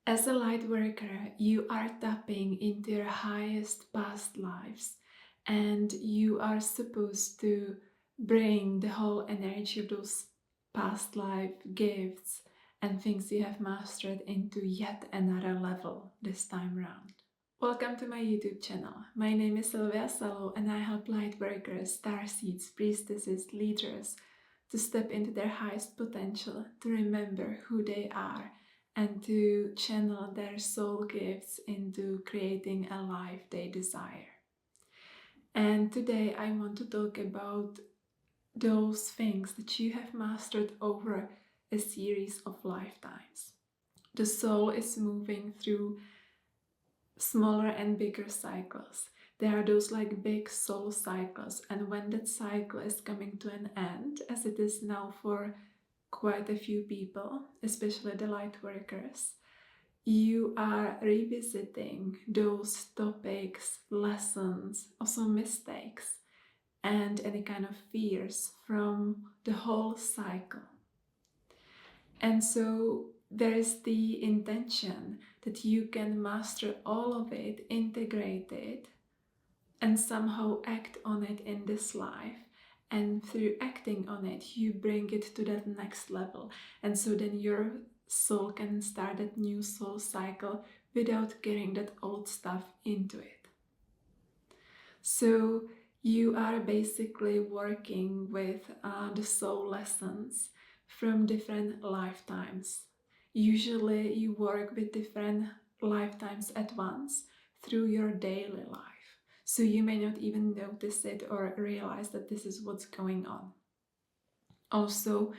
As a light worker, you are tapping into your highest past lives, and you are supposed to bring the whole energy of those past life gifts and things you have mastered into yet another level this time round. Welcome to my YouTube channel. My name is Sylvia Salo, and I help light workers, starseeds, priestesses, leaders to step into their highest potential, to remember who they are, and to channel their soul gifts into creating a life they desire. And today I want to talk about those things that you have mastered over a series of lifetimes. The soul is moving through smaller and bigger cycles. There are those like big soul cycles, and when that cycle is coming to an end, as it is now for quite a few people, especially the light workers, you are revisiting those topics, lessons, also mistakes, and any kind of fears from the whole cycle. And so there is the intention that you can master all of it, integrate it, and somehow act on it in this life. And through acting on it, you bring it to that next level. And so then your soul can start that new soul cycle without getting that old stuff into it. So you are basically working with the soul lessons from different lifetimes. Usually you work with different lifetimes at once through your daily life. So you may not even notice it or realize that this is what's going on. Also,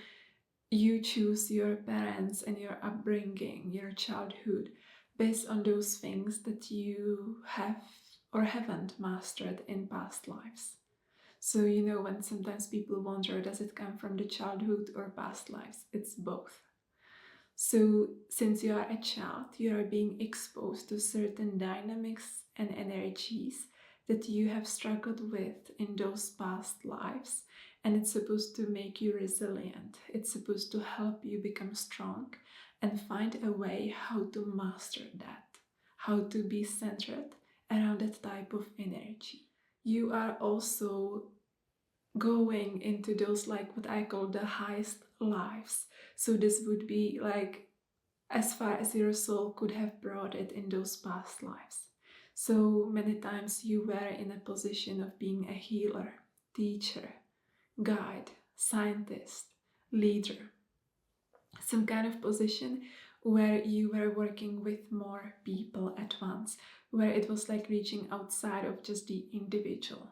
you choose your parents and your upbringing, your childhood, based on those things that you have or haven't mastered in past lives. So when sometimes people wonder, does it come from the childhood or past lives? It's both. So since you are a child, you are being exposed to certain dynamics and energies that you have struggled with in those past lives, and it's supposed to make you resilient. It's supposed to help you become strong and find a way how to master that, how to be centered around that type of energy. You are also going into those like what I call the highest lives. So this would be like as far as your soul could have brought it in those past lives. So many times you were in a position of being a healer, teacher, guide, scientist, leader. Some kind of position where you were working with more people at once, where it was like reaching outside of just the individual.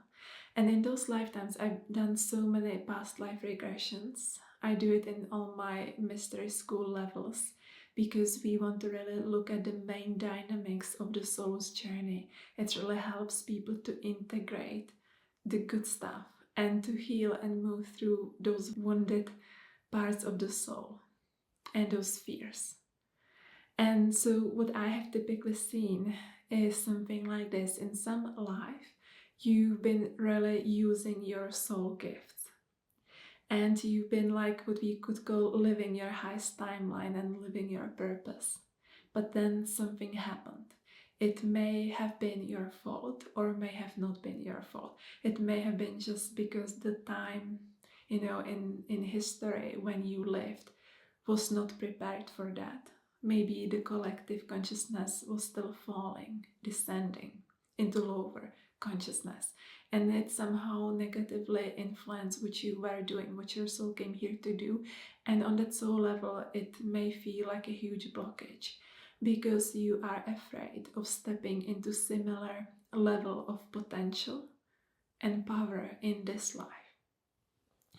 And in those lifetimes, I've done so many past life regressions. I do it in all my mystery school levels, because we want to really look at the main dynamics of the soul's journey. It really helps people to integrate the good stuff and to heal and move through those wounded parts of the soul and those fears. And so what I have typically seen is something like this. In some life, you've been really using your soul gifts, and you've been like what we could call living your highest timeline and living your purpose. But then something happened. It may have been your fault or may have not been your fault. It may have been just because the time, in history when you lived was not prepared for that. Maybe the collective consciousness was still falling, descending into lower consciousness, and it somehow negatively influenced what you were doing, what your soul came here to do. And on that soul level, it may feel like a huge blockage because you are afraid of stepping into similar level of potential and power in this life.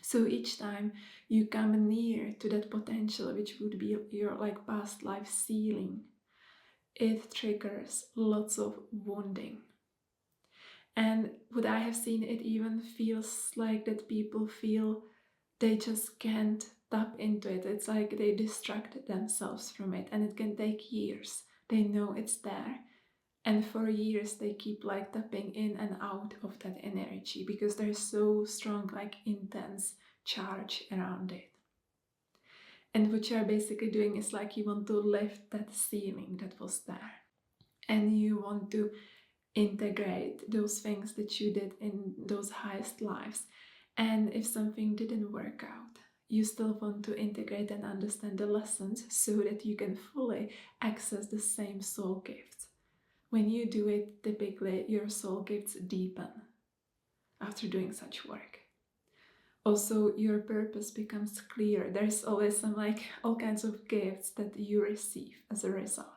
So each time you come near to that potential, which would be your like past life ceiling, it triggers lots of wounding. And what I have seen, it even feels like that people feel they just can't tap into it. It's like they distract themselves from it, and it can take years. They know it's there, and for years they keep like tapping in and out of that energy because there's so strong, like intense charge around it. And what you're basically doing is like you want to lift that ceiling that was there. And you want to integrate those things that you did in those highest lives. And if something didn't work out, you still want to integrate and understand the lessons so that you can fully access the same soul gifts. When you do it, typically your soul gifts deepen after doing such work. Also, your purpose becomes clear. There's always some all kinds of gifts that you receive as a result.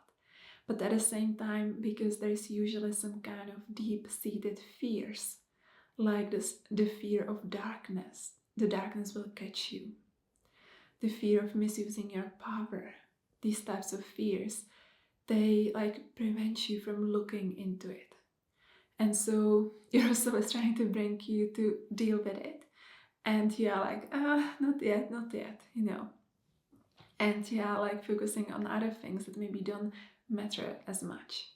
But at the same time, because there's usually some kind of deep-seated fears, like the fear of darkness. The darkness will catch you. The fear of misusing your power. These types of fears, they prevent you from looking into it. And so your soul is trying to bring you to deal with it. And you're like, not yet, And you're focusing on other things that maybe don't matter as much.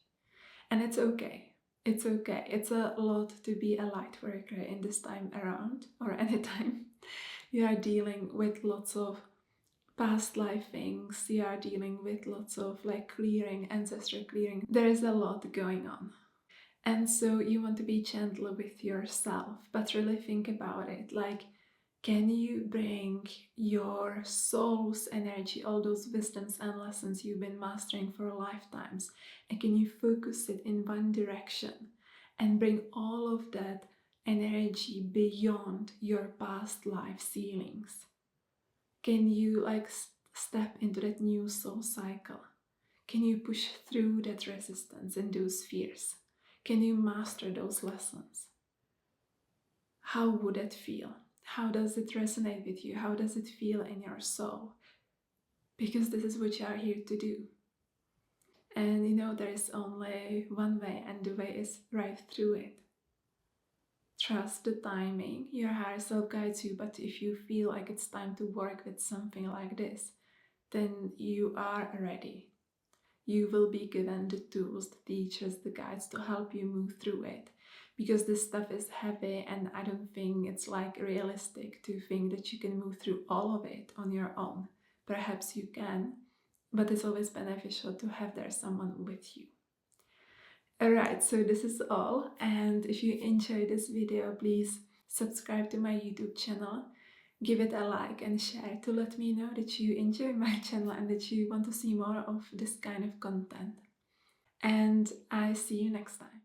And it's okay. It's okay. It's a lot to be a light worker in this time around, or any time. You are dealing with lots of past life things. You are dealing with lots of clearing, ancestral clearing. There is a lot going on. And so you want to be gentle with yourself, but really think about it. Can you bring your soul's energy, all those wisdoms and lessons you've been mastering for lifetimes, and can you focus it in one direction and bring all of that energy beyond your past life ceilings? Can you step into that new soul cycle? Can you push through that resistance and those fears? Can you master those lessons? How would it feel? How does it resonate with you? How does it feel in your soul? Because this is what you are here to do. And there is only one way, and the way is right through it. Trust the timing. Your higher self guides you, but if you feel like it's time to work with something like this, then you are ready. You will be given the tools, the teachers, the guides to help you move through it. Because this stuff is heavy, and I don't think it's realistic to think that you can move through all of it on your own. Perhaps you can, but it's always beneficial to have there someone with you. Alright, so this is all, and if you enjoyed this video, please subscribe to my YouTube channel, give it a like and share to let me know that you enjoy my channel and that you want to see more of this kind of content. And I see you next time.